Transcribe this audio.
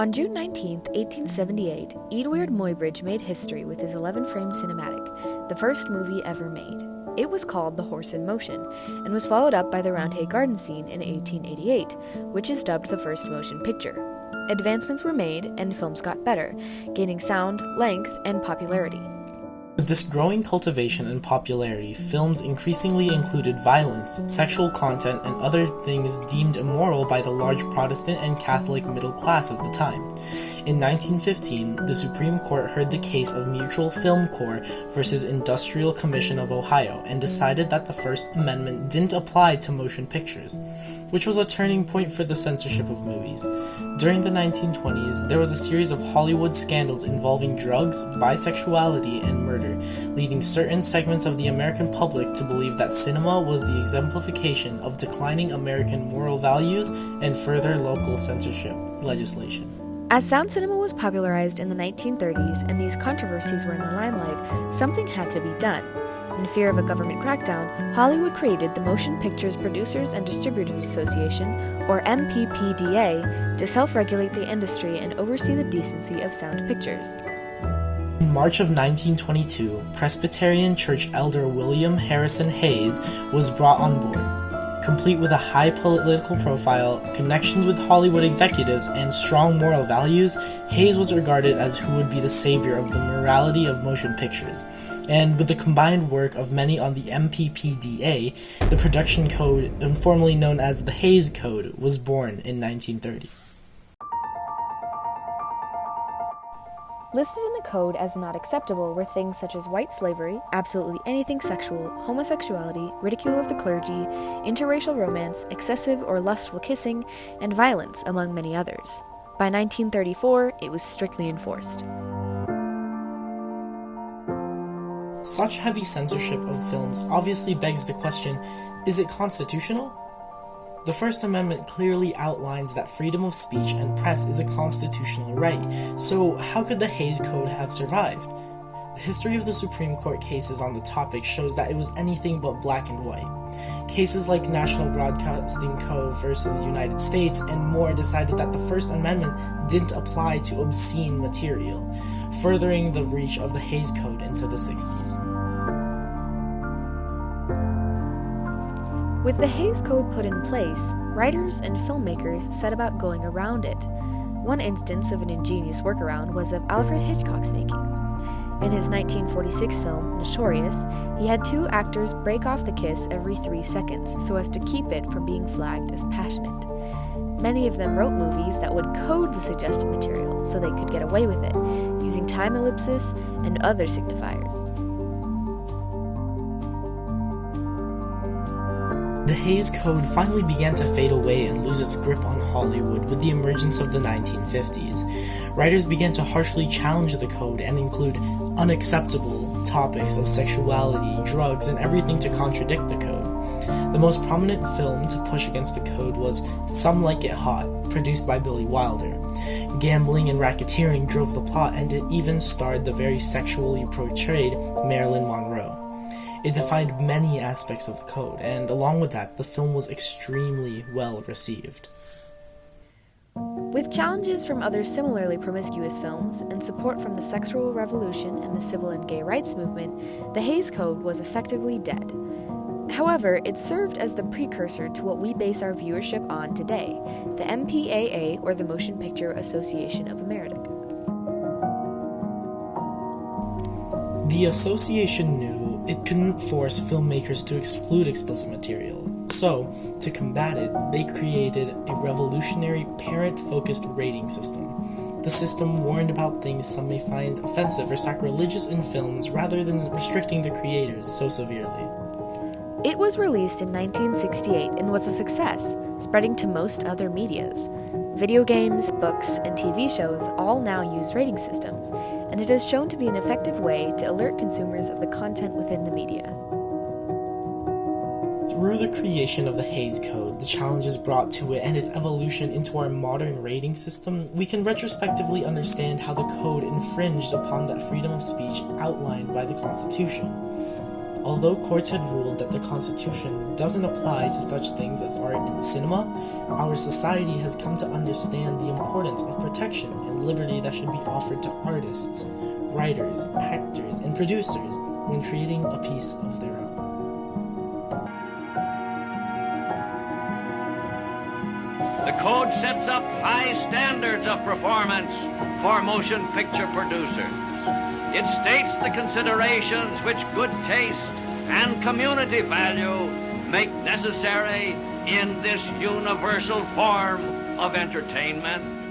On June 19, 1878, Eduard Muybridge made history with his 11-frame cinematic, the first movie ever made. It was called The Horse in Motion, and was followed up by the Roundhay Garden scene in 1888, which is dubbed the first motion picture. Advancements were made, and films got better, gaining sound, length, and popularity. With this growing cultivation and popularity, films increasingly included violence, sexual content, and other things deemed immoral by the large Protestant and Catholic middle class of the time. In 1915, the Supreme Court heard the case of Mutual Film Corps versus Industrial Commission of Ohio and decided that the First Amendment didn't apply to motion pictures, which was a turning point for the censorship of movies. During the 1920s, there was a series of Hollywood scandals involving drugs, bisexuality, and murder, leading certain segments of the American public to believe that cinema was the exemplification of declining American moral values and further local censorship legislation. As sound cinema was popularized in the 1930s and these controversies were in the limelight, something had to be done. In fear of a government crackdown, Hollywood created the Motion Pictures Producers and Distributors Association, or MPPDA, to self-regulate the industry and oversee the decency of sound pictures. In March of 1922, Presbyterian Church elder William Harrison Haze was brought on board. Complete with a high political profile, connections with Hollywood executives, and strong moral values, Haze was regarded as who would be the savior of the morality of motion pictures. And with the combined work of many on the MPPDA, the production code, informally known as the Haze Code, was born in 1930. Listed in the code as not acceptable were things such as white slavery, absolutely anything sexual, homosexuality, ridicule of the clergy, interracial romance, excessive or lustful kissing, and violence, among many others. By 1934, it was strictly enforced. Such heavy censorship of films obviously begs the question, is it constitutional? The First Amendment clearly outlines that freedom of speech and press is a constitutional right, so how could the Haze Code have survived? The history of the Supreme Court cases on the topic shows that it was anything but black and white. Cases like National Broadcasting Co. versus United States and more decided that the First Amendment didn't apply to obscene material, furthering the reach of the Haze Code into the 60s. With the Haze Code put in place, writers and filmmakers set about going around it. One instance of an ingenious workaround was of Alfred Hitchcock's making. In his 1946 film, Notorious, he had two actors break off the kiss every 3 seconds so as to keep it from being flagged as passionate. Many of them wrote movies that would code the suggestive material so they could get away with it, using time ellipsis and other signifiers. The Haze Code finally began to fade away and lose its grip on Hollywood with the emergence of the 1950s. Writers began to harshly challenge the code and include unacceptable topics of sexuality, drugs, and everything to contradict the code. The most prominent film to push against the code was Some Like It Hot, produced by Billy Wilder. Gambling and racketeering drove the plot, and it even starred the very sexually portrayed Marilyn Monroe. It defined many aspects of the code, and along with that, the film was extremely well received. With challenges from other similarly promiscuous films and support from the sexual revolution and the civil and gay rights movement, the Haze Code was effectively dead. However, it served as the precursor to what we base our viewership on today, the MPAA, or the Motion Picture Association of America. The association knew it couldn't force filmmakers to exclude explicit material, so, to combat it, they created a revolutionary parent-focused rating system. The system warned about things some may find offensive or sacrilegious in films rather than restricting the creators so severely. It was released in 1968 and was a success, spreading to most other medias. Video games, books, and TV shows all now use rating systems, and it has shown to be an effective way to alert consumers of the content within the media. Through the creation of the Haze Code, the challenges brought to it, and its evolution into our modern rating system, we can retrospectively understand how the code infringed upon that freedom of speech outlined by the Constitution. Although courts had ruled that the Constitution doesn't apply to such things as art and cinema, our society has come to understand the importance of protection and liberty that should be offered to artists, writers, actors, and producers when creating a piece of their own. The code sets up high standards of performance for motion picture producers. It states the considerations which good taste and community value make necessary in this universal form of entertainment.